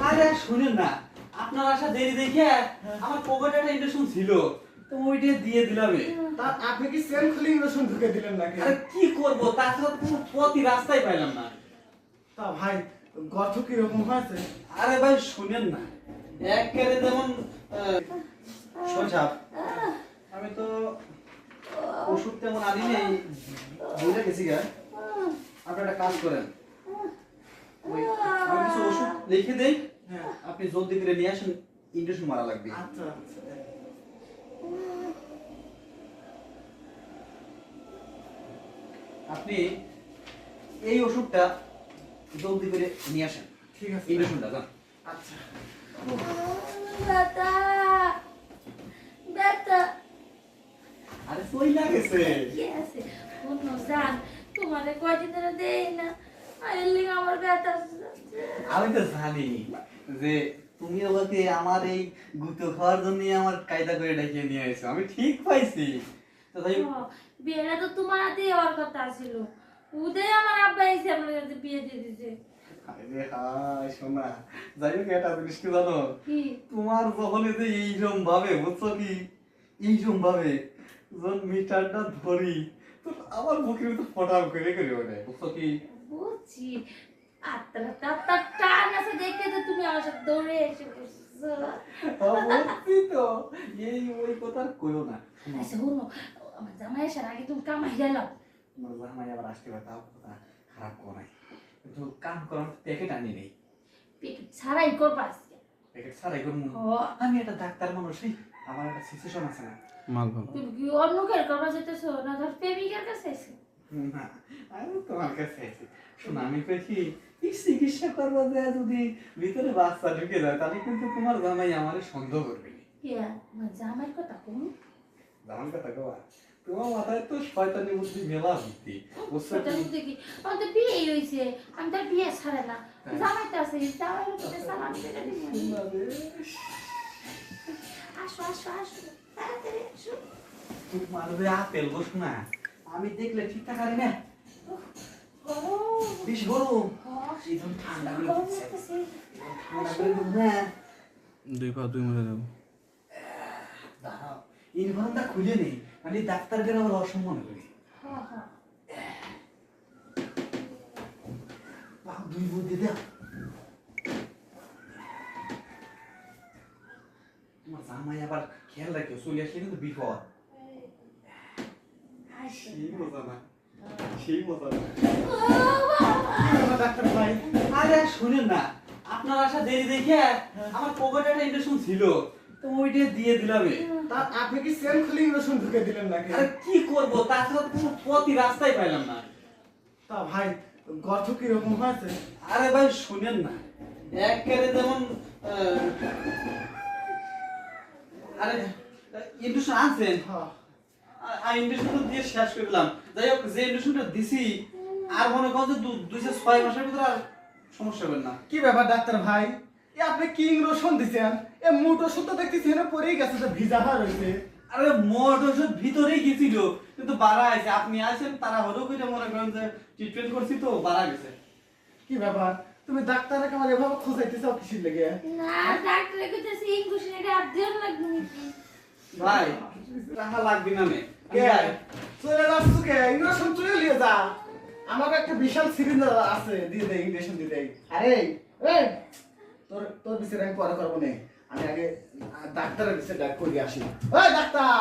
আরে শুনেন না, আপনার আসা দেরি দেখে আমার পকেটে একটা ইন্ডাকশন ছিল, তো ওইটা দিয়ে দিলাম। তা আপনি কি সেল খুলে ইনভেশন ঢুকে দিলেন নাকি? আরে কি করবো, তাছাড়া কোনো পথই রাস্তায় পাইলাম না। তা ভাই গর্ত কিরকম হয়েছে? আরে ভাই শুনেন না, একেবারে যেমন সোজা। আমি তো ওষুধ তেমন আনি নেই, বুঝে গেছি গা। আপনি একটা কাজ করেন, আমি কিছু ওষুধ লিখে দেই, হ্যাঁ আপনি জলদি করে নিয়ে আসেন, ইনজেকশন মারা লাগবে। আচ্ছা আচ্ছা। আপনি এই ওষুধটা জলদি করে নিয়ে আসেন, ঠিক আছে ইনজেকশনটা যান। আচ্ছা। ব্যথা ব্যথা আরে সই লাগেছে। কি আছে অন্য জান তোমারে কয়দিন ধরে দেই না আইলি আমার ব্যথা আমি তো জানি যে তুমি আমাকে আমার এই গুঁতো খাওয়ার জন্য আমার কায়দা করে ডেকে নিয়ে এসেছো, আমি ঠিক পাইছি। তো তাই বিয়েটা তো তোমার হাতে হওয়ার কথা ছিল, উদয় আমার আব্বা এসে আমার কাছে বিয়ে দিয়ে দিছে। আরে হায় সোনা, যাই হোক একটা জিনিস কি জানো, কি তোমার যখন এই যে এইরকম ভাবে, বুঝছো কি, এইরকম ভাবে যখন মিটারটা ধরি তো আমার বুকের ভিতর ফটাম করে করে ওঠে, বুঝছো কি। বুঝছি আত্মা আত্মা টান আছে দেখে তো তুমি আমার সাথে দৌড়ে এসে বসছো। বুঝছি তো, এই ওই কথা আর কইও না। আচ্ছা শুনো, আমার জামাই আসার আগে তুমি কামাই গেলাম। তোমার জামাই আবার আসতে পারে, তাও কথা খারাপ করে, কিন্তু কাম করার প্যাকেট আনি নেই। পেট ছাড়াই করবা আজকে। প্যাকেট ছাড়াই করবো। ও আমি একটা ডাক্তার মানুষই, আমার একটা সিচুয়েশন আছে না। তুমি কি অন্য কেউ করবা যেতেছো না ধর প্রেমিকের কাছে এসে? না, আমি তোমার কাছে আছি। শোনো, আমি কইছি এই চিকিৎসা করবো যে যদি ভিতরে বাচ্চা ঢুকে যায়, তাহলে কিন্তু তোমার জামাই আমারে সন্দেহ করবে। ইয়া আমার জামাইয়ের কথা কোন? জামান কথা কবা, তোমার মাথায় তো শয়তানি বুদ্ধি মেলা বুদ্ধি, বুঝছো সেটা কি? বুঝতে কি আমার তো বিয়ে হইছে, আমি তো আর বিয়ে ছাড়ে না। জামাইটা আছে, জামাইয়ের উপরে সালাম দিয়ে দিই। আসো আসো আসো তাড়াতাড়ি আসো। তোমার যে আপেল বস না, আমি দেখলে ঠিক থাকারি না, গরম বেশ গরম। হ্যাঁ, এই জন্য ঠান্ডা করে গরম দিচ্ছে। লাগতেছে। ঠান্ডা করে দেবো না। দুই পা দুই মরে দেবো। দাঁড়াও, ইনভার্টারটা খুলে নেই, মানে ডাক্তারদের আবার অসম্মান করি। হ্যাঁ হ্যাঁ বাবা, দুই বুদ্ধি দাও। তোমার জামাই আবার খেয়াল রাখিও, চলে আসলে কিন্তু বিপদ। আসো। সেই মজা না, সেই মজা না। কি ব্যাপার ডাক্তার ভাই? আরে শুনেন না, আপনার আসা দেরি দেখে আমার পকেটে একটা ইন্ডাকশন ছিল, তো ওইটা দিয়ে দিলাম। তা আপনি কি সেল খুলে ইনভেশন ঢুকে দিলেন নাকি? আরে কি করবো, তাছাড়া কোনো পথই রাস্তায় পাইলাম না। তা ভাই গর্ত কিরকম হয়েছে? আরে ভাই শুনেন না, একেবারে যেমন আরে ইন্ডাকশন আনছেন, হ্যাঁ আর ইন্ডাকশন তো দিয়ে শেষ করে দিলাম। যাই হোক, যে ইন্ডাকশনটা দিছি আর মনে করেন যে 2-6 মাসের ভিতরে আর সমস্যা হবে না। কি ব্যাপার ডাক্তার ভাই? এ আপনি কি ইনভেশন দিছেন? এ মুট ওষুধ তো দেখতেছি এনে পরেই গেছে, তো ভিজা হয়ে রয়েছে। আরে মোট ওষুধ ভিতরেই গেছিল, কিন্তু বাড়া আছে, আপনি আছেন তারা হলেও করে মনে করেন যে ট্রিটমেন্ট করছি তো বাড়া গেছে। কি ব্যাপার? তুমি ডাক্তারকে আমার এভাবে খোঁজাইতে চাও কিসের লেগে? না ডাক্তার কইতেছে ইনকুশন এটা আর দেন লাগবে নাকি? ভাই টাকা লাগবে না নে। কে চলে যাচ্ছ কে? ইনভেশন চলে নিয়ে যা। আমার একটা বিশাল সিরিঞ্জ আছে, দিয়ে দে, ইনজেকশন দিয়ে দে। আরে এই তোর তোর বিষয়ে আমি পরে করবো না, আমি আগে ডাক্তারের বিষয়ে ডাক করে আসি। ওই ডাক্তার!